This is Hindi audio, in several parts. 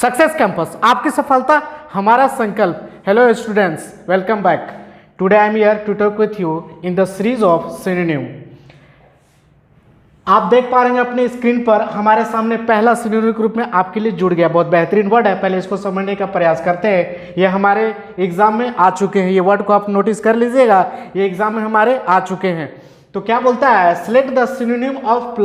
सक्सेस कैंपस, आपकी सफलता हमारा संकल्प। Hello students, welcome back. Today I am here to talk with you in the series of synonym. आप देख पा रहे हैं अपने स्क्रीन पर हमारे सामने पहला सिनोनिम ग्रुप में आपके लिए जुड़ गया। बहुत बेहतरीन वर्ड है, पहले इसको समझने का प्रयास करते हैं। ये हमारे एग्जाम में आ चुके हैं, ये वर्ड को आप नोटिस कर लीजिएगा, ये एग्जाम में हमारे आ चुके हैं। तो क्या बोलता है, select the synonym of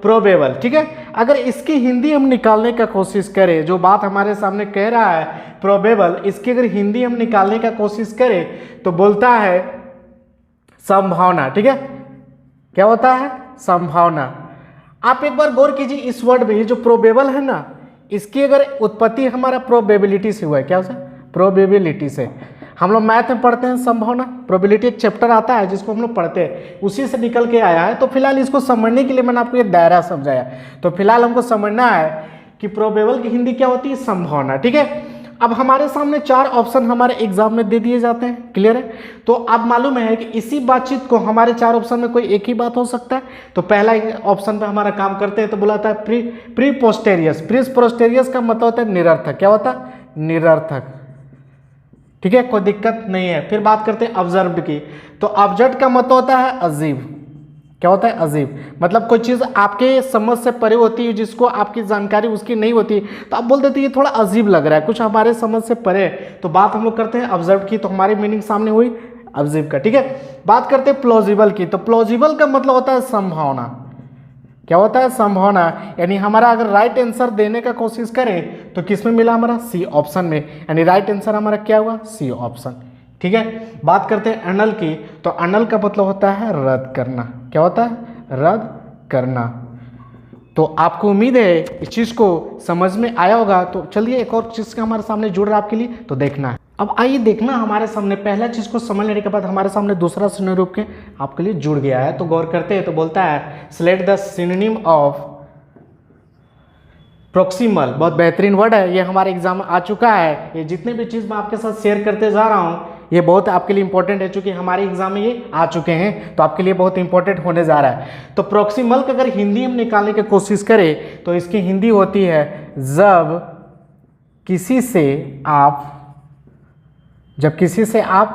probable. ठीक है, अगर इसकी हिंदी हम निकालने का कोशिश करें, जो बात हमारे सामने कह रहा है प्रोबेबल, इसकी अगर हिंदी हम निकालने का कोशिश करें तो बोलता है संभावना। ठीक है, क्या होता है, संभावना। आप एक बार गौर कीजिए इस वर्ड में, ये जो प्रोबेबल है ना, इसकी अगर उत्पत्ति हमारा प्रोबेबिलिटी से हुआ है। क्या, प्रोबेबिलिटी से। हम लोग मैथ में पढ़ते हैं संभावना, प्रोबेबिलिटी एक चैप्टर आता है जिसको हम लोग पढ़ते हैं, उसी से निकल के आया है। तो फिलहाल इसको समझने के लिए मैंने आपको ये दायरा समझाया। तो फिलहाल हमको समझना है कि प्रोबेबल की हिंदी क्या होती है, संभावना। ठीक है, अब हमारे सामने 4 ऑप्शन हमारे एग्जाम में दे दिए जाते हैं, क्लियर है। तो अब मालूम है कि इसी बातचीत को हमारे 4 ऑप्शन में कोई एक ही बात हो सकता है। तो पहला ऑप्शन पे हमारा काम करते हैं, तो बोलाता है प्री पोस्टेरियस। प्री पोस्टेरियस का मतलब होता है निरर्थक। क्या होता है, निरर्थक। ठीक है, कोई दिक्कत नहीं है। फिर बात करते हैं ऑब्जर्व्ड की। तो ऑब्जर्व्ड का मतलब होता है अजीब। क्या होता है, अजीब। मतलब कोई चीज़ आपके समझ से परे होती है, जिसको आपकी जानकारी उसकी नहीं होती, तो आप बोल देते ये थोड़ा अजीब लग रहा है, कुछ हमारे समझ से परे। तो बात हम लोग करते हैं ऑब्जर्व की, तो हमारी मीनिंग सामने हुई अजीब का। ठीक है, बात करते हैं प्लॉजिबल की। तो प्लॉजिबल का मतलब होता है संभावना। क्या होता है, संभावना। यानी हमारा अगर राइट आंसर देने का कोशिश करें तो किस में मिला, हमारा सी ऑप्शन में। यानी राइट आंसर हमारा क्या हुआ, सी ऑप्शन। ठीक है, बात करते हैं अनल की। तो अनल का मतलब होता है रद्द करना। क्या होता है, रद्द करना। तो आपको उम्मीद है इस चीज़ को समझ में आया होगा। तो चलिए एक और चीज़ का हमारे सामने जुड़ रहा है आपके लिए, तो देखना है। अब आइए देखना, हमारे सामने पहला चीज़ को समझ लेने के बाद हमारे सामने दूसरा सिनोनिम के आपके लिए जुड़ गया है। तो गौर करते हैं, तो बोलता है select the synonym of proximal. बहुत बेहतरीन वर्ड है, ये हमारे एग्जाम में आ चुका है। ये जितने भी चीज़ मैं आपके साथ शेयर करते जा रहा हूँ, ये बहुत आपके लिए इंपॉर्टेंट है, चूंकि हमारे एग्जाम में ये आ चुके हैं, तो आपके लिए बहुत इंपॉर्टेंट होने जा रहा है। तो प्रोक्सिमल का अगर हिंदी हम निकालने की कोशिश करें तो इसकी हिंदी होती है जब किसी से आप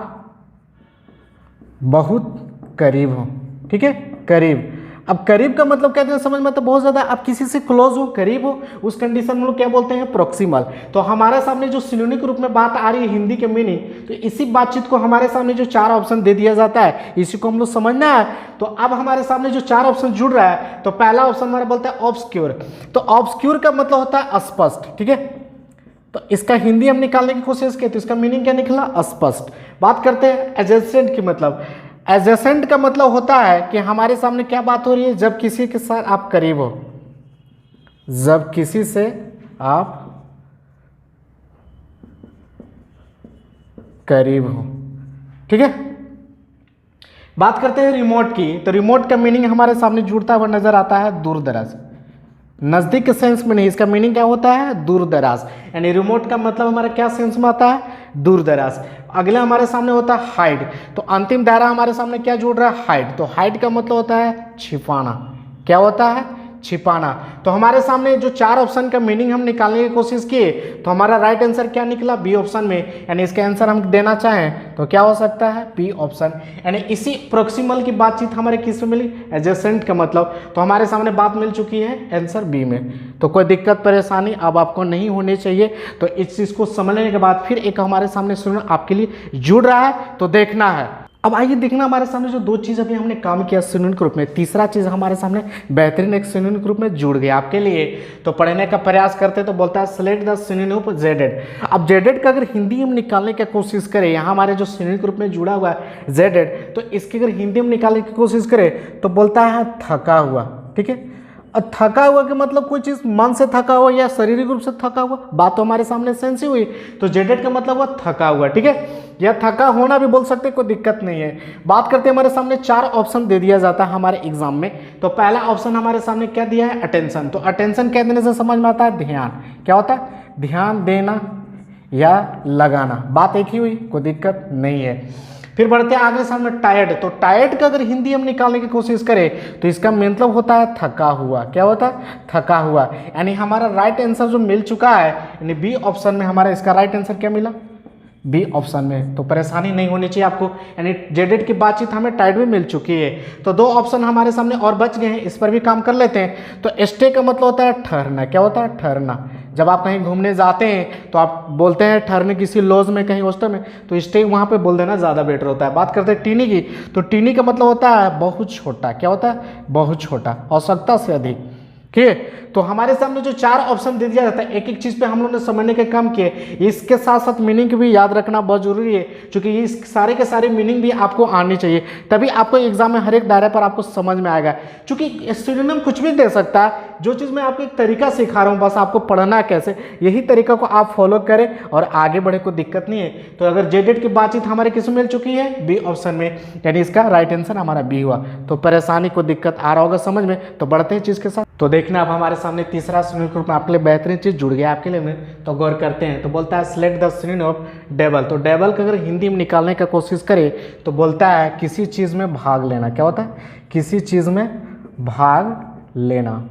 बहुत करीब हो। ठीक है, करीब। अब करीब का मतलब कहते हैं समझ में, तो बहुत ज़्यादा आप किसी से क्लोज हो, करीब हो, उस कंडीशन में लोग क्या बोलते हैं, प्रोक्सिमल। तो हमारे सामने जो सिनोनिम के रूप में बात आ रही है हिंदी के मीनिंग, तो इसी बातचीत को हमारे सामने जो 4 ऑप्शन दे दिया जाता है, इसी को हम लोग समझना है। तो अब हमारे सामने जो 4 ऑप्शन जुड़ रहा है, तो पहला ऑप्शन हमारा बोलता है ऑब्सक्योर। तो ऑब्सक्योर का मतलब होता है अस्पष्ट। ठीक है, तो इसका हिंदी हम निकालने की कोशिश की तो इसका मीनिंग क्या निकला, अस्पष्ट। बात करते हैं एडजेसेंट की। मतलब एडजेसेंट का मतलब होता है कि हमारे सामने क्या बात हो रही है, जब किसी के साथ आप करीब हो, जब किसी से आप करीब हो। ठीक है, बात करते हैं रिमोट की। तो रिमोट का मीनिंग हमारे सामने जुड़ता हुआ नजर आता है दूर दराज। नजदीक के सेंस में नहीं, इसका मीनिंग क्या होता है, दूर दराज। यानी रिमोट का मतलब हमारा क्या सेंस में आता है, दूर दराज। अगला हमारे सामने होता है हाइड। तो अंतिम दायरा हमारे सामने क्या जुड़ रहा है, हाइड। तो हाइड का मतलब होता है छिपाना। क्या होता है, छिपाना। तो हमारे सामने जो 4 ऑप्शन का मीनिंग हम निकालने की कोशिश किए, तो हमारा राइट आंसर क्या निकला, बी ऑप्शन में। यानी इसका आंसर हम देना चाहें तो क्या हो सकता है, बी ऑप्शन। यानी इसी प्रोक्सिमल की बातचीत हमारे किस में मिली, एडजेसेंट का मतलब। तो हमारे सामने बात मिल चुकी है आंसर बी में। तो कोई दिक्कत परेशानी अब आपको नहीं होनी चाहिए। तो इस चीज़ को समझने के बाद फिर एक हमारे सामने सुनना आपके लिए जुड़ रहा है, तो देखना है। अब आइए देखना, हमारे सामने जो 2 चीज़ अभी हमने काम किया सिनोनिम के रूप में, तीसरा चीज़ हमारे सामने बेहतरीन एक सिनोनिम के रूप में जुड़ गया आपके लिए। तो पढ़ने का प्रयास करते तो बोलता है select the synonym of jaded. अब जेडेड का अगर हिंदी हम निकालने की कोशिश करें, यहाँ हमारे जो सिनोनिम के रूप में जुड़ा हुआ है जेडेड, तो इसकी अगर हिंदी में निकालने की कोशिश करें तो बोलता है थका हुआ। ठीक है, और थका हुआ का मतलब कोई चीज़ मन से थका हुआ या शारीरिक रूप से थका हुआ, बात तो हमारे सामने सेंस ही हुई। तो जेडेड का मतलब हुआ थका हुआ। ठीक है, या थका होना भी बोल सकते, कोई दिक्कत नहीं है। बात करते हैं, हमारे सामने 4 ऑप्शन दे दिया जाता है हमारे एग्जाम में। तो पहला ऑप्शन हमारे सामने क्या दिया है, अटेंशन। तो अटेंशन कह देने से समझ में आता है ध्यान। क्या होता है, ध्यान देना या लगाना, बात एक ही हुई, कोई दिक्कत नहीं है। फिर बढ़ते हैं आगे सामने टायर्ड, तो टायर्ड का अगर हिंदी हम निकालने की कोशिश करें तो इसका मतलब होता है थका हुआ। क्या होता है? थका हुआ। यानी हमारा राइट आंसर जो मिल चुका है, यानी बी ऑप्शन में हमारा इसका राइट आंसर क्या मिला? बी ऑप्शन में। तो परेशानी नहीं होनी चाहिए आपको, यानी जेडेड की बातचीत हमें टाइड में मिल चुकी है। तो दो ऑप्शन हमारे सामने और बच गए हैं, इस पर भी काम कर लेते हैं। तो स्टे का मतलब होता है ठहरना। क्या होता है? ठहरना। जब आप कहीं घूमने जाते हैं तो आप बोलते हैं ठहरने किसी लॉज में, कहीं हॉस्टल में, तो स्टे वहाँ पे बोल देना ज़्यादा बेटर होता है। बात करते हैं टीनी की, तो टीनी का मतलब होता है बहुत छोटा। क्या होता है? बहुत छोटा, आवश्यकता से अधिक। ठीक है, तो हमारे सामने जो चार ऑप्शन दे दिया जाता है, एक एक चीज़ पे हम लोगों ने समझने के काम किए। इसके साथ साथ मीनिंग भी याद रखना बहुत जरूरी है, क्योंकि ये सारे के सारे मीनिंग भी आपको आनी चाहिए, तभी आपको एग्जाम में हर एक दायरे पर आपको समझ में आएगा। क्योंकि सिनोनिम कुछ भी दे सकता है, जो चीज़ मैं आपको एक तरीका सिखा रहा हूँ, बस आपको पढ़ना है कैसे, यही तरीका को आप फॉलो करें और आगे बढ़े, कोई दिक्कत नहीं है। तो अगर जेडेड की बातचीत हमारे किस में मिल चुकी है? बी ऑप्शन में, यानी इसका राइट आंसर हमारा बी हुआ। तो परेशानी को दिक्कत आ रहा होगा समझ में, तो बढ़ते हैं चीज़ के साथ। तो देखना अब हमारे सामने तीसरा सिनोनिम ग्रुप में आपके लिए बेहतरीन चीज़ जुड़ गया आपके लिए में, तो गौर करते हैं। तो बोलता है select the synonym of devil. तो डेबल का अगर हिंदी में निकालने का कोशिश करें तो बोलता है किसी चीज़ में भाग लेना। क्या होता है? किसी चीज़ में भाग लेना।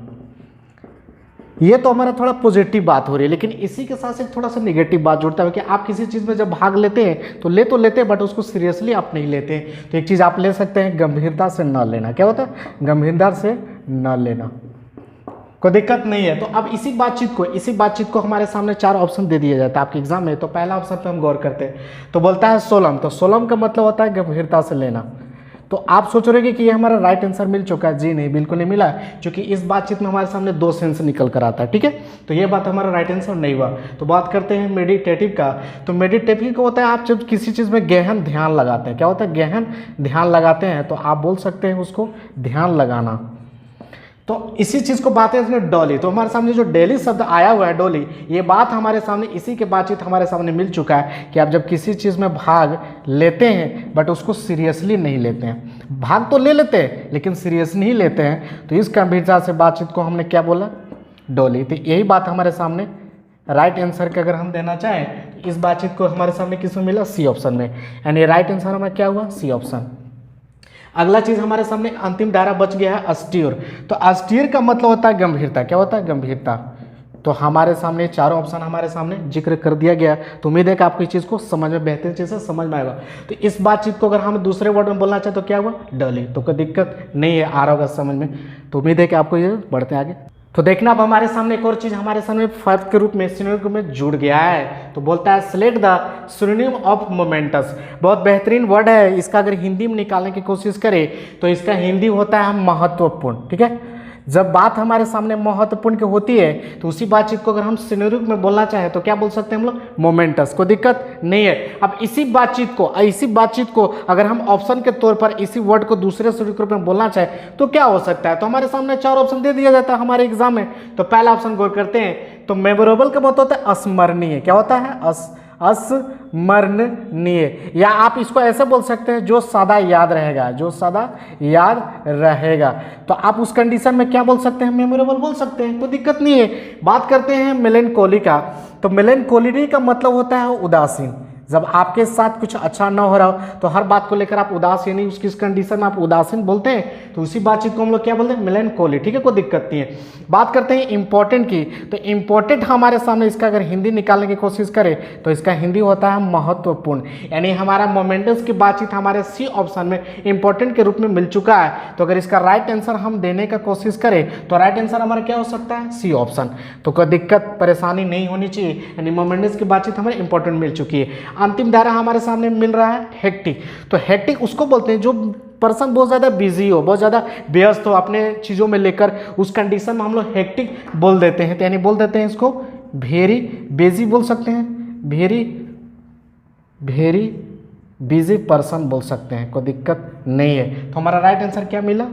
ये तो हमारा थोड़ा पॉजिटिव बात हो रही है, लेकिन इसी के साथ एक थोड़ा सा नेगेटिव बात जुड़ता है कि आप किसी चीज़ में जब भाग लेते हैं तो लेते हैं, बट उसको सीरियसली आप नहीं लेते हैं। तो एक चीज़ आप ले सकते हैं, गंभीरता से न लेना। क्या होता है? गंभीरता से न लेना, कोई दिक्कत नहीं है। तो अब इसी बातचीत को हमारे सामने चार ऑप्शन दे दिया जाता है आपके एग्जाम में। तो पहला ऑप्शन पे हम गौर करते हैं, तो बोलता है सोलम। तो सोलम का मतलब होता है गंभीरता से लेना। तो आप सोच रहे हैं कि ये हमारा राइट आंसर मिल चुका है? जी नहीं, बिल्कुल नहीं मिला, क्योंकि इस बातचीत में हमारे सामने दो सेंस निकल कर आता है। ठीक है, तो ये बात हमारा राइट आंसर नहीं हुआ। तो बात करते हैं मेडिटेटिव का। तो मेडिटेटिव का होता है आप जब किसी चीज़ में गहन ध्यान लगाते हैं। क्या होता है? गहन ध्यान लगाते हैं, तो आप बोल सकते हैं उसको ध्यान लगाना। तो इसी चीज़ को बात है इसमें डॉली। तो हमारे सामने जो डेली शब्द आया हुआ है डॉली, ये बात हमारे सामने इसी के बातचीत हमारे सामने मिल चुका है कि आप जब किसी चीज़ में भाग लेते हैं बट उसको सीरियसली नहीं लेते हैं। भाग तो ले लेते हैं लेकिन सीरियस नहीं लेते हैं, तो इस गंभीरता से बातचीत को हमने क्या बोला? डॉली। तो यही बात हमारे सामने राइट आंसर का अगर हम देना चाहें, इस बातचीत को हमारे सामने किस में मिला? सी ऑप्शन में, यानी राइट आंसर हमारा क्या हुआ? C option. अगला चीज हमारे सामने अंतिम दायरा बच गया है अस्टीर। तो अस्टीर का मतलब होता है गंभीरता। क्या होता है? गंभीरता। तो हमारे सामने चारों ऑप्शन हमारे सामने जिक्र कर दिया गया। तो उम्मीद है कि आपको इस चीज़ को समझ में बेहतरीन चीज़ से समझ में आएगा। तो इस बातचीत को अगर हम दूसरे वर्ड में बोलना चाहे तो क्या हुआ? डली। तो कोई दिक्कत नहीं है, आ रहा होगा समझ में। तो उम्मीद है कि आपको ये बढ़ते आगे। तो देखना अब हमारे सामने एक और चीज़ हमारे सामने फाइव के रूप में सिनोनिम में जुड़ गया है। तो बोलता है select the synonym of moments. बहुत बेहतरीन वर्ड है, इसका अगर हिंदी में निकालने की कोशिश करें तो इसका हिंदी होता है महत्वपूर्ण। ठीक है, जब बात हमारे सामने महत्वपूर्ण की होती है तो उसी बातचीत को अगर हम सिनोनिम में बोलना चाहें तो क्या बोल सकते हैं हम लोग? मोमेंटस। कोई दिक्कत नहीं है। अब इसी बातचीत को अगर हम ऑप्शन के तौर पर इसी वर्ड को दूसरे सिनोनिम में बोलना चाहें तो क्या हो सकता है? तो हमारे सामने चार ऑप्शन दे दिया जाता है हमारे एग्जाम में। तो पहला ऑप्शन गौर करते हैं, तो मेमोरेबल का मतलब होता है अस्मरणीय। क्या होता है? अस्मरणीय, या आप इसको ऐसे बोल सकते हैं जो सदा याद रहेगा, जो सदा याद रहेगा। तो आप उस कंडीशन में क्या बोल सकते हैं? मेमोरेबल बोल सकते हैं, कोई दिक्कत नहीं है। बात करते हैं मेलनकोली का। तो मेलनकोली का मतलब होता है उदासीन। जब आपके साथ कुछ अच्छा न हो रहा हो तो हर बात को लेकर आप उदास, यानी उसकी कंडीशन में आप उदासीन बोलते हैं, तो उसी बातचीत को हम लोग क्या बोलते हैं? मेलनकोली। ठीक है, कोई दिक्कत नहीं है। बात करते हैं इंपॉर्टेंट की। तो इंपॉर्टेंट हमारे सामने इसका अगर हिंदी निकालने की कोशिश करें तो इसका हिंदी होता है महत्वपूर्ण, यानी हमारा मोमेंटस की बातचीत हमारे सी ऑप्शन में इंपॉर्टेंट के रूप में मिल चुका है। तो अगर इसका राइट आंसर हम देने का कोशिश करें तो राइट आंसर हमारा क्या हो सकता है? C option. तो कोई दिक्कत परेशानी नहीं होनी चाहिए, यानी मोमेंटस की बातचीत हमारे इंपॉर्टेंट मिल चुकी है। अंतिम दायरा हमारे सामने मिल रहा है हेक्टिक। तो हेक्टिक उसको बोलते हैं जो पर्सन बहुत ज़्यादा बिजी हो, बहुत ज़्यादा व्यस्त हो अपने चीज़ों में लेकर, उस कंडीशन में हम लोग हेक्टिक बोल देते हैं। तो यानी बोल देते हैं इसको वेरी बिजी बोल सकते हैं, वेरी बिजी पर्सन बोल सकते हैं, कोई दिक्कत नहीं है। तो हमारा राइट आंसर क्या मिला?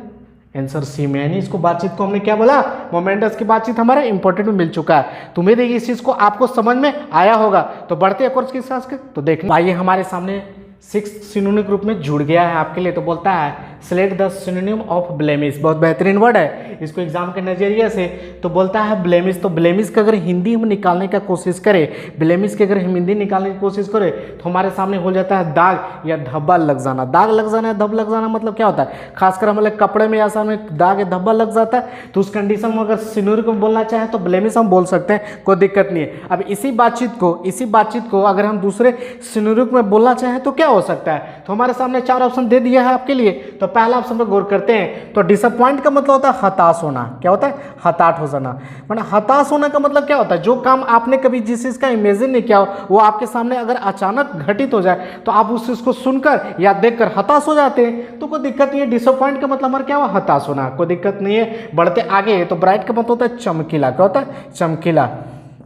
आंसर सी में, यानी इसको बातचीत को हमने क्या बोला? मोमेंटस की बातचीत हमारा इंपॉर्टेंट में मिल चुका है। तो उम्मीद है कि इस चीज़ को आपको समझ में आया होगा। तो बढ़ते हैं कोर्स के साथ। तो देखना आइए हमारे सामने 6 सिनोनिम ग्रुप में जुड़ गया है आपके लिए। तो बोलता है select the synonym of blemish, बहुत बेहतरीन वर्ड है, इसको एग्जाम के नजरिए से तो बोलता है ब्लेमिश। तो ब्लेमिश का अगर हिंदी हम निकालने का कोशिश करें, ब्लेमिश की अगर हम हिंदी निकालने की कोशिश करें तो हमारे सामने हो जाता है दाग या धब्बा लग जाना। दाग लग जाना या धब्बा लग जाना मतलब क्या होता है, खासकर हमारे कपड़े में या सामने दाग या धब्बा लग जाता है, तो उस कंडीशन में अगर सिनोनिम को बोलना चाहे तो ब्लेमिश हम बोल सकते हैं, कोई दिक्कत नहीं है। अब इसी बातचीत को अगर हम दूसरे सिनोनिम में बोलना चाहें तो क्या हो सकता है, तो हमारे सामने 4 ऑप्शन दे दिया है आपके लिए। तो पहला ऑप्शन पर गौर करते हैं। तो डिसअपॉइंट का मतलब होता है हताश होना। क्या होता है, हताश हो जाना। मतलब हताश होने का मतलब क्या होता है, जो काम आपने कभी जिस चीज़ का इमेजिन नहीं किया हो वो आपके सामने अगर अचानक घटित हो जाए तो आप उस चीज़ को सुनकर या देखकर हताश हो जाते हैं, तो कोई दिक्कत नहीं है। डिसअपॉइंट का मतलब हमारा क्या हुआ, हताश होना, कोई दिक्कत नहीं है। बढ़ते आगे, तो ब्राइट का मतलब होता है चमकीला। क्या होता है, चमकीला।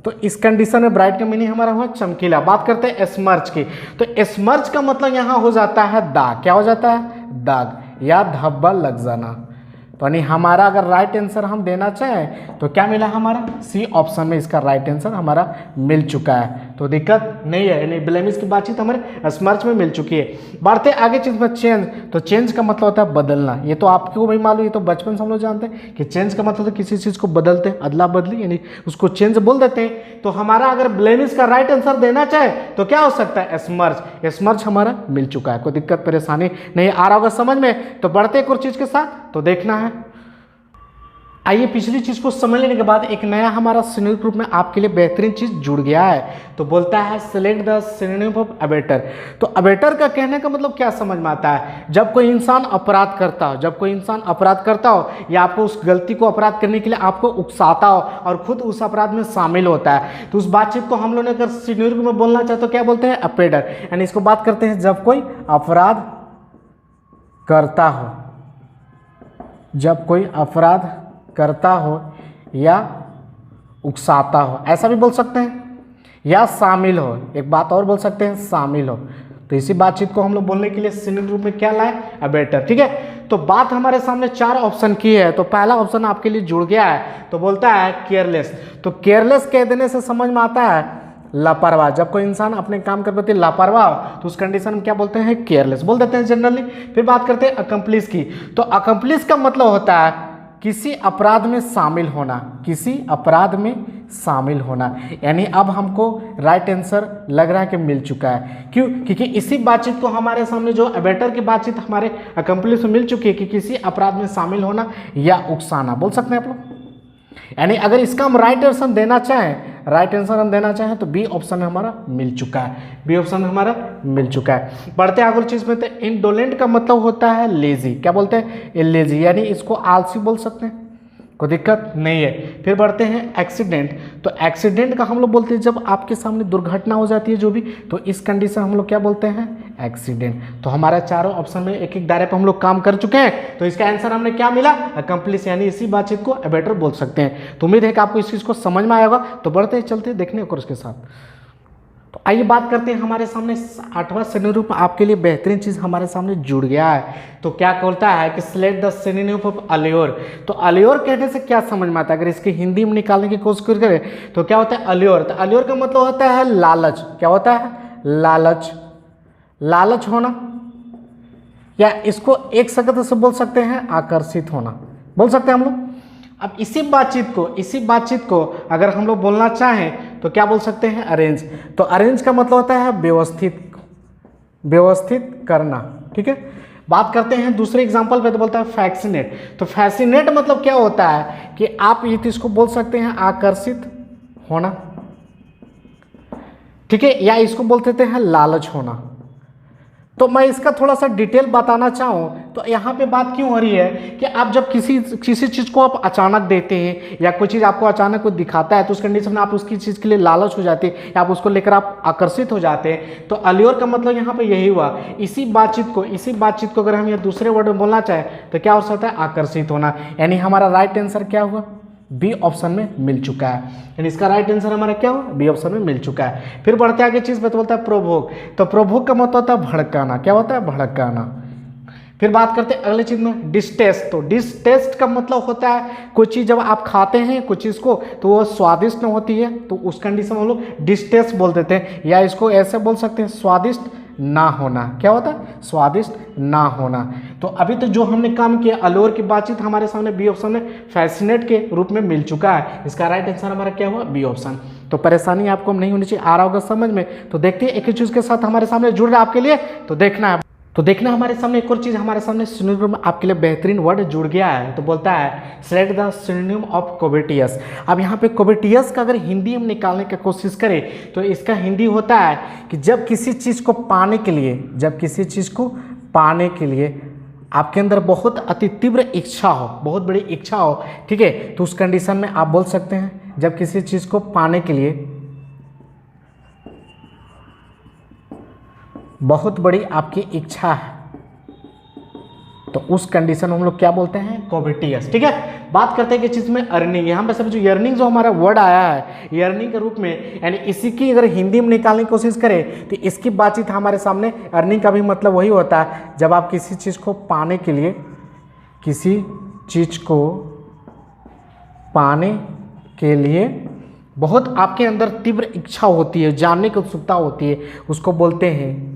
तो इस कंडीशन में ब्राइट का मीनिंग हमारा हुआ चमकीला। बात करते हैं स्मर्च की। तो स्मर्च का मतलब यहाँ हो जाता है दाग। क्या हो जाता है, दाग या धब्बा लग जाना। तो यानी हमारा अगर राइट आंसर हम देना चाहें तो क्या मिला, हमारा सी ऑप्शन में इसका राइट आंसर हमारा मिल चुका है, तो दिक्कत नहीं है। यानी ब्लेमिश की बातचीत हमारे स्मर्च में मिल चुकी है। बढ़ते आगे चीज में चेंज। तो चेंज का मतलब होता है बदलना। ये तो आपको भी मालूम, ये तो बचपन से हम लोग जानते हैं कि चेंज का मतलब किसी चीज़ को बदलते हैं, अदला बदली, यानी उसको चेंज बोल देते हैं। तो हमारा अगर ब्लेमिश का राइट आंसर देना चाहे तो क्या हो सकता है, स्मर्च। स्मर्च हमारा मिल चुका है, कोई दिक्कत परेशानी नहीं आ रहा होगा समझ में। तो बढ़ते एक और चीज़ के साथ, तो देखना है। आइए पिछली चीज़ को समझ लेने के बाद एक नया हमारा सिनोनिम ग्रुप में आपके लिए बेहतरीन चीज़ जुड़ गया है। तो बोलता है select the synonym of abettor. तो अबेटर का कहने का मतलब क्या समझ में आता है, जब कोई इंसान अपराध करता हो, जब कोई इंसान अपराध करता हो या आपको उस गलती को अपराध करने के लिए आपको उकसाता हो और खुद उस अपराध में शामिल होता है, तो उस बातचीत को हम लोग ने अगर सिनोनिम में बोलना चाहे तो क्या बोलते हैं, अबेटर। यानी इसको बात करते हैं जब कोई अपराध करता हो, जब कोई अपराध करता हो या उकसाता हो, ऐसा भी बोल सकते हैं, या शामिल हो। एक बात और बोल सकते हैं, शामिल हो। तो इसी बातचीत को हम लोग बोलने के लिए सिनोनिम रूप में क्या लाए, अबेटर। ठीक है, तो बात हमारे सामने 4 ऑप्शन की है। तो पहला ऑप्शन आपके लिए जुड़ गया है, तो बोलता है केयरलेस। तो केयरलेस कह देने से समझ में आता है लापरवाह। जब कोई इंसान अपने काम के प्रति लापरवाह हो तो उस कंडीशन में क्या बोलते हैं, केयरलेस बोल देते हैं जनरली। फिर बात करते हैं अकम्प्लिस की। तो अकम्प्लिस का मतलब होता है किसी अपराध में शामिल होना, किसी अपराध में शामिल होना। यानी अब हमको राइट आंसर लग रहा है कि मिल चुका है। क्यों, क्योंकि इसी बातचीत को हमारे सामने जो अबेटर की बातचीत हमारे अकम्प्लिस में मिल चुकी है कि किसी अपराध में शामिल होना या उकसाना बोल सकते हैं आप लोग। यानी अगर इसका हम राइट आंसर देना चाहें तो बी ऑप्शन हमारा मिल चुका है, बी ऑप्शन हमारा मिल चुका है। बढ़ते आगे चीज में, तो इंडोलेंट का मतलब होता है लेजी। क्या बोलते हैं, लेजी, यानी इसको आलसी बोल सकते हैं, कोई दिक्कत नहीं है। फिर बढ़ते हैं एक्सीडेंट। तो एक्सीडेंट का हम लोग बोलते हैं जब आपके सामने दुर्घटना हो जाती है जो भी, तो इस कंडीशन हम लोग क्या बोलते हैं, एक्सीडेंट। तो हमारा चारों ऑप्शन में एक एक दायरे पर हम लोग काम कर चुके हैं। तो इसका आंसर हमने क्या मिला, अकम्प्लिस, यानी इसी बातचीत को अबेटर बोल सकते हैं। तो उम्मीद है कि आपको इस चीज़ को समझ में आया होगा। तो बढ़ते चलते देखने को उसके साथ। तो आइए बात करते हैं, हमारे सामने 8वां सिनोनिम रूप आपके लिए बेहतरीन चीज़ हमारे सामने जुड़ गया है। तो क्या बोलता है कि select the synonym of allure. तो अल्योर कहने से क्या समझ में आता है, अगर इसकी हिंदी में निकालने की कोशिश करें तो क्या होता है, अल्योर। तो अल्योर का मतलब होता है लालच। क्या होता है, लालच, लालच होना, या इसको एक शब्द से बोल सकते हैं आकर्षित होना, बोल सकते हैं हम लोग। अब इसी बातचीत को अगर हम लोग बोलना चाहें तो क्या बोल सकते हैं, अरेंज। तो अरेंज का मतलब होता है व्यवस्थित करना। ठीक है, बात करते हैं दूसरे एग्जांपल पे, तो बोलता है फैसिनेट। तो फैसिनेट मतलब क्या होता है कि आप ये इसको बोल सकते हैं आकर्षित होना, ठीक है, या इसको बोल देते हैं लालच होना। तो मैं इसका थोड़ा सा डिटेल बताना चाहूँ तो यहाँ पे बात क्यों हो रही है कि आप जब किसी चीज़ को आप अचानक देते हैं या कोई चीज़ आपको अचानक कोई दिखाता है तो उस कंडीशन में आप उसकी चीज़ के लिए लालच हो जाते हैं या आप उसको लेकर आप आकर्षित हो जाते हैं। तो अल्योर का मतलब यहाँ पे यही हुआ। इसी बातचीत को अगर हम ये दूसरे वर्ड में बोलना चाहें तो क्या हो सकता है, आकर्षित होना। यानी हमारा राइट आंसर क्या हुआ, बी ऑप्शन में मिल चुका है। यानी इसका राइट आंसर हमारा क्या हुआ, बी ऑप्शन में मिल चुका है। फिर बढ़ते आगे चीज पे, तो बोलता है प्रोवोक। तो प्रोवोक का मतलब होता है भड़काना। क्या होता है, भड़काना। फिर बात करते हैं अगले चीज में, डिस्टेस्ट। तो डिस्टेस्ट का मतलब होता है कोई चीज जब आप खाते हैं कुछ चीज को तो वो स्वादिष्ट न होती है तो उस कंडीशन में हम लोग डिस्टेस्ट बोल देते हैं, या इसको ऐसे बोल सकते हैं स्वादिष्ट ना होना। क्या होता है, स्वादिष्ट ना होना। तो अभी तो जो हमने काम किया अलोर की बातचीत हमारे सामने बी ऑप्शन में फैसिनेट के रूप में मिल चुका है। इसका राइट आंसर हमारा क्या हुआ? B option. तो परेशानी आपको नहीं होनी चाहिए, आ रहा होगा समझ में। तो देखते हैं एक ही चीज़ के साथ हमारे सामने जुड़ रहा है आपके लिए, तो देखना है। तो देखना हमारे सामने एक और चीज़ हमारे सामने सिनोनिम में आपके लिए बेहतरीन वर्ड जुड़ गया है। तो बोलता है सेलेक्ट द सिनोनिम ऑफ कोबेटियस। अब यहाँ पे कोबेटियस का अगर हिंदी में निकालने की कोशिश करें तो इसका हिंदी होता है कि जब किसी चीज़ को पाने के लिए, जब किसी चीज़ को पाने के लिए आपके अंदर बहुत अति तीव्र इच्छा हो, बहुत बड़ी इच्छा हो, ठीक है, तो उस कंडीशन में आप बोल सकते हैं जब किसी चीज़ को पाने के लिए बहुत बड़ी आपकी इच्छा है, तो उस कंडीशन में हम लोग क्या बोलते हैं? कोबेटियस। ठीक है, बात करते हैं कि चीज़ में अर्निंग। यहाँ पे सब जो अर्निंग जो हमारा वर्ड आया है अर्निंग के रूप में, यानी इसी की अगर हिंदी में निकालने की कोशिश करें तो इसकी बातचीत हमारे सामने अर्निंग का भी मतलब वही होता है जब आप किसी चीज़ को पाने के लिए, किसी चीज़ को पाने के लिए बहुत आपके अंदर तीव्र इच्छा होती है, जानने की उत्सुकता होती है, उसको बोलते हैं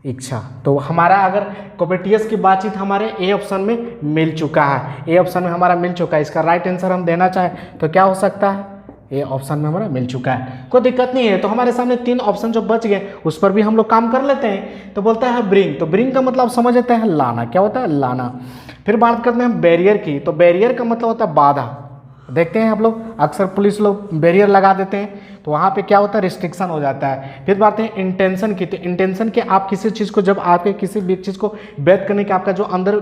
इच्छा। तो हमारा अगर कोबेटियस की बातचीत हमारे ए ऑप्शन में मिल चुका है, ए ऑप्शन में हमारा मिल चुका है। इसका राइट आंसर हम देना चाहें तो क्या हो सकता है? ए ऑप्शन में हमारा मिल चुका है, कोई दिक्कत नहीं है। तो हमारे सामने 3 ऑप्शन जो बच गए उस पर भी हम लोग काम कर लेते हैं। तो बोलता है ब्रिंग, तो ब्रिंग का मतलब समझ लेते हैं लाना। क्या होता है? लाना। फिर बात करते हैं बैरियर की, तो बैरियर का मतलब होता है बाधा। देखते हैं आप लोग अक्सर पुलिस लोग बैरियर लगा देते हैं तो वहाँ पे क्या होता है? रिस्ट्रिक्शन हो जाता है। फिर बात है इंटेंशन की, तो इंटेंशन के आप किसी चीज़ को, जब आपके किसी भी चीज़ को व्यक्त करने का आपका जो अंदर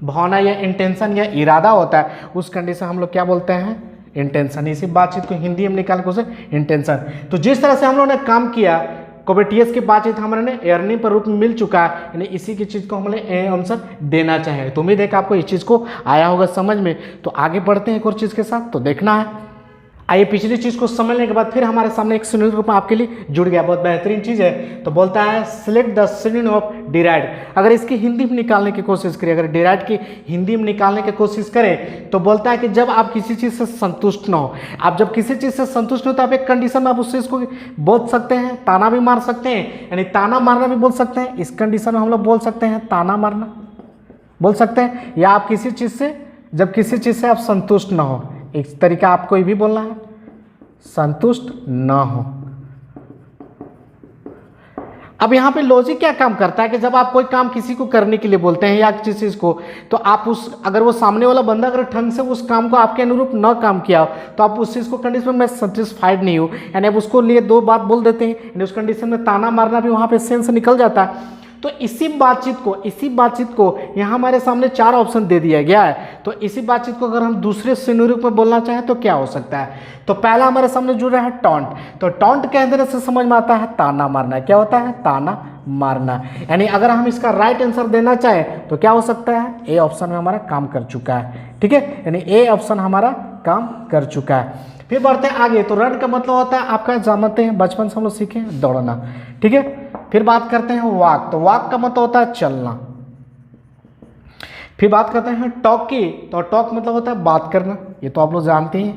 भावना या इंटेंशन या इरादा होता है उस कंडीशन हम लोग क्या बोलते हैं? इंटेंशन। इसी बातचीत को हिंदी में निकालने को इंटेंशन। तो जिस तरह से हम लोगों ने काम किया कोबेटियस की बातचीत हमारे अर्निंग पर रूप में मिल चुका है, यानी इसी की चीज़ को हमने ए आंसर देना चाहे। तो उम्मीद है कि आपको इस चीज़ को आया होगा समझ में। तो आगे बढ़ते हैं एक और चीज़ के साथ, तो देखना है। आइए पिछली चीज़ को समझने के बाद फिर हमारे सामने एक सिनोनिम रूप में आपके लिए जुड़ गया, बहुत बेहतरीन चीज़ है। तो बोलता है सिलेक्ट द सिनोनिम ऑफ डिराइड। अगर इसकी हिंदी में निकालने की कोशिश करें, अगर डिराइड की हिंदी में निकालने की कोशिश करें तो बोलता है कि जब आप किसी चीज़ से संतुष्ट न हो, आप जब किसी चीज़ से संतुष्ट हो तो आप एक कंडीशन में आप उस चीज़ को बोल सकते हैं, ताना भी मार सकते हैं, यानी ताना मारना भी बोल सकते हैं। इस कंडीशन में हम लोग बोल सकते हैं ताना मारना बोल सकते हैं, या आप किसी चीज़ से, जब किसी चीज़ से आप संतुष्ट न हो, एक तरीका आपको ये भी बोलना है संतुष्ट न हो। अब यहाँ पे लॉजिक क्या काम करता है कि जब आप कोई काम किसी को करने के लिए बोलते हैं या किसी चीज़ को, तो आप उस, अगर वो सामने वाला बंदा अगर ढंग से उस काम को आपके अनुरूप न काम किया तो आप उस चीज़ को कंडीशन में मैं सेटिस्फाइड नहीं हूँ, यानी आप उसको लिए 2 बात बोल देते हैं, यानी उस कंडीशन में ताना मारना भी वहाँ पे सेंस निकल जाता है। तो इसी बातचीत को यहाँ हमारे सामने 4 ऑप्शन दे दिया गया है। तो इसी बातचीत को अगर हम दूसरे सिनोनिम में बोलना चाहें तो क्या हो सकता है? तो पहला हमारे सामने जुड़ रहा है टॉन्ट। तो टॉन्ट के अंदर से समझ में आता है ताना मारना। क्या होता है? ताना मारना। यानी अगर हम इसका राइट आंसर देना चाहें तो क्या हो सकता है? ए ऑप्शन में हमारा काम कर चुका है। ठीक है, यानी ए ऑप्शन हमारा काम कर चुका है। फिर बढ़ते हैं आगे। तो रन का मतलब होता है आपका जानते हैं, बचपन से हम लोग सीखे हैं, दौड़ना। ठीक है, फिर बात करते हैं वॉक। तो वॉक का मतलब होता है चलना। फिर बात करते हैं टॉक की। तो टॉक मतलब होता है बात करना, ये तो आप लोग जानते हैं,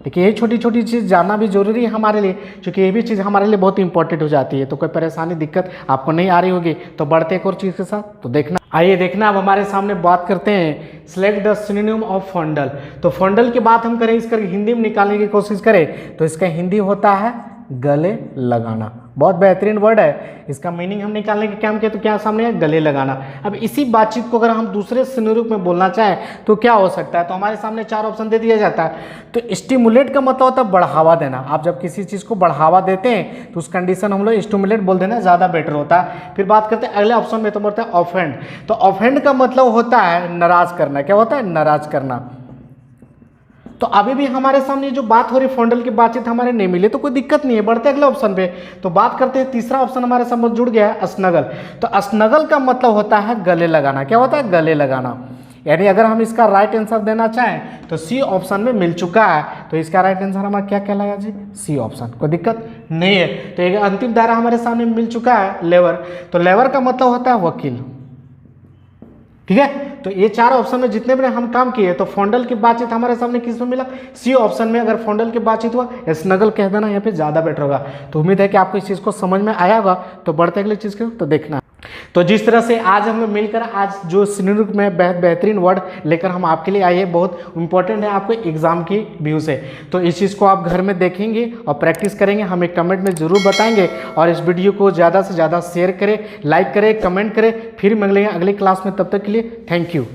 लेकिन ये छोटी छोटी चीज़ जानना भी जरूरी है हमारे लिए, क्योंकि ये भी चीज़ हमारे लिए बहुत इंपॉर्टेंट हो जाती है। तो कोई परेशानी दिक्कत आपको नहीं आ रही होगी। तो बढ़ते एक और चीज़ के साथ, तो देखना। आइए देखना, अब हमारे सामने बात करते हैं सिलेक्ट द सिनोनिम ऑफ फंडल। तो फंडल की बात हम करें, इसका हिंदी में निकालने की कोशिश करें तो इसका हिंदी होता है गले लगाना। बहुत बेहतरीन वर्ड है। इसका मीनिंग हम निकालने के काम किया तो क्या सामने है? गले लगाना। अब इसी बातचीत को अगर हम दूसरे सिनोनिम में बोलना चाहें तो क्या हो सकता है? तो हमारे सामने 4 ऑप्शन दे दिया जाता है। तो स्टिमुलेट का मतलब होता है बढ़ावा देना। आप जब किसी चीज़ को बढ़ावा देते हैं तो उस कंडीशन हम लोग स्टिमुलेट बोल देना ज़्यादा बेटर होता है। फिर बात करते हैं अगले ऑप्शन में, तो बोलता है ऑफेंड। तो ऑफेंड का मतलब होता है नाराज करना। क्या होता है? नाराज करना। तो अभी भी हमारे सामने जो बात हो रही फंडल की बातचीत हमारे नहीं मिली, तो कोई दिक्कत नहीं है, बढ़ते अगले ऑप्शन पे। तो बात करते हैं तीसरा ऑप्शन हमारे सामने जुड़ गया है स्नगल। तो स्नगल का मतलब होता है गले लगाना। क्या होता है? गले लगाना। यानी अगर हम इसका राइट आंसर देना चाहें तो सी ऑप्शन में मिल चुका है। तो इसका राइट आंसर हमारा क्या कहलाएगा जी? C option. कोई दिक्कत नहीं है। तो एक अंतिम दायरा हमारे सामने मिल चुका है लेवर। तो लेवर का मतलब होता है वकील। ठीक है, तो ये 4 ऑप्शन में जितने भी हम काम किए, तो फंडल की बातचीत हमारे सामने किस में मिला? सी ऑप्शन में। अगर फंडल की बातचीत हुआ, स्नगल कह देना यहाँ पे ज़्यादा बेटर होगा। तो उम्मीद है कि आपको इस चीज़ को समझ में आया होगा। तो बढ़ते अगली चीज़ के, तो देखना। तो जिस तरह से आज हम मिलकर आज जो सिनोनिम में बेहतरीन वर्ड लेकर हम आपके लिए आए हैं, बहुत इंपॉर्टेंट है आपको एग्जाम की व्यू से। तो इस चीज़ को आप घर में देखेंगे और प्रैक्टिस करेंगे, हमें कमेंट में ज़रूर बताएंगे। और इस वीडियो को ज़्यादा से ज़्यादा शेयर करें, लाइक करें, कमेंट करें। फिर मिलेंगे अगली क्लास में, तब तक के लिए थैंक यू।